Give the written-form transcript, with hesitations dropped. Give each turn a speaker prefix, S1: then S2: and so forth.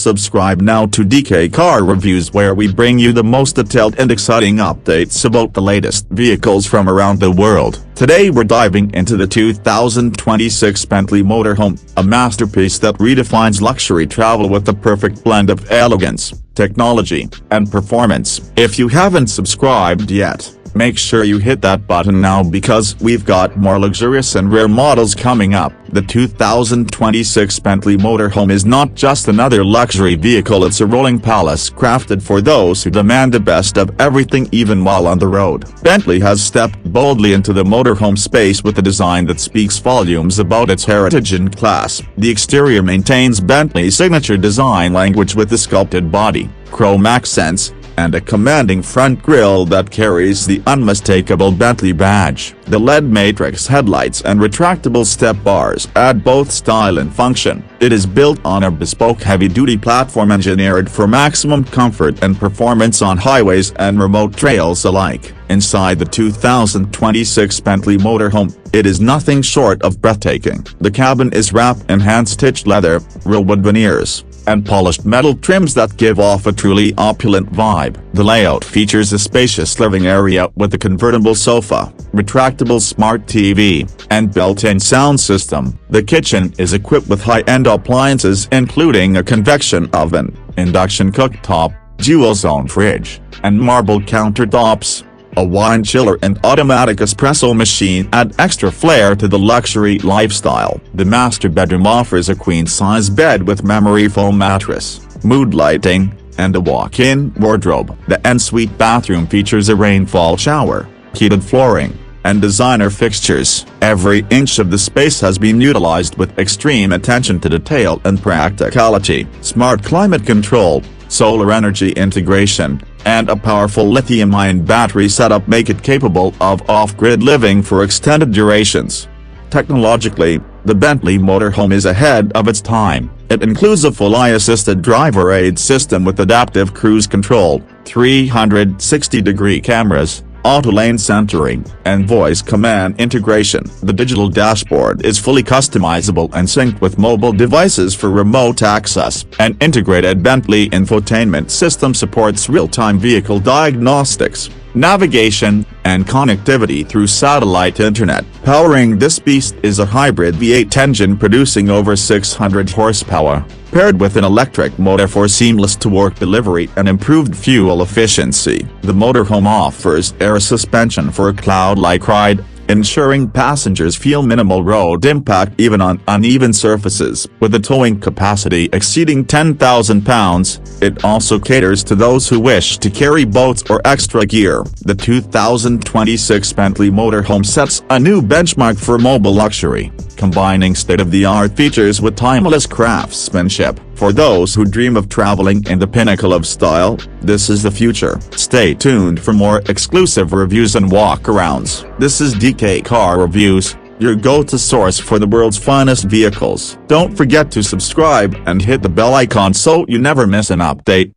S1: Subscribe now to DK Car Reviews, where we bring you the most detailed and exciting updates about the latest vehicles from around the world. Today we're diving into the 2026 Bentley Motorhome, a masterpiece that redefines luxury travel with the perfect blend of elegance, technology, and performance. If you haven't subscribed yet, make sure you hit that button now, because we've got more luxurious and rare models coming up. The 2026 Bentley Motorhome is not just another luxury vehicle, it's a rolling palace crafted for those who demand the best of everything even while on the road. Bentley has stepped boldly into the motorhome space with a design that speaks volumes about its heritage and class. The exterior maintains Bentley's signature design language with a sculpted body, chrome accents, and a commanding front grille that carries the unmistakable Bentley badge. The LED matrix headlights and retractable step bars add both style and function. It is built on a bespoke heavy-duty platform engineered for maximum comfort and performance on highways and remote trails alike. Inside the 2026 Bentley Motorhome, it is nothing short of breathtaking. The cabin is wrapped in hand-stitched leather, real wood veneers, and polished metal trims that give off a truly opulent vibe. The layout features a spacious living area with a convertible sofa, retractable smart TV, and built-in sound system. The kitchen is equipped with high-end appliances including a convection oven, induction cooktop, dual-zone fridge, and marble countertops. A wine chiller and automatic espresso machine add extra flair to the luxury lifestyle. The master bedroom offers a queen-size bed with memory foam mattress, mood lighting, and a walk-in wardrobe. The ensuite bathroom features a rainfall shower, heated flooring, and designer fixtures. Every inch of the space has been utilized with extreme attention to detail and practicality. Smart climate control, solar energy integration, and a powerful lithium-ion battery setup make it capable of off-grid living for extended durations. Technologically, the Bentley Motorhome is ahead of its time. It includes a fully assisted driver aid system with adaptive cruise control, 360-degree cameras, auto-lane centering, and voice command integration. The digital dashboard is fully customizable and synced with mobile devices for remote access. An integrated Bentley infotainment system supports real-time vehicle diagnostics, navigation, and connectivity through satellite internet. Powering this beast is a hybrid V8 engine producing over 600 horsepower, paired with an electric motor for seamless torque delivery and improved fuel efficiency. The motorhome offers air suspension for a cloud-like ride, ensuring passengers feel minimal road impact even on uneven surfaces. With a towing capacity exceeding 10,000 pounds, it also caters to those who wish to carry boats or extra gear. The 2026 Bentley Motorhome sets a new benchmark for mobile luxury, combining state-of-the-art features with timeless craftsmanship. For those who dream of traveling in the pinnacle of style, this is the future. Stay tuned for more exclusive reviews and walkarounds. This is DK Car Reviews, your go-to source for the world's finest vehicles. Don't forget to subscribe and hit the bell icon so you never miss an update.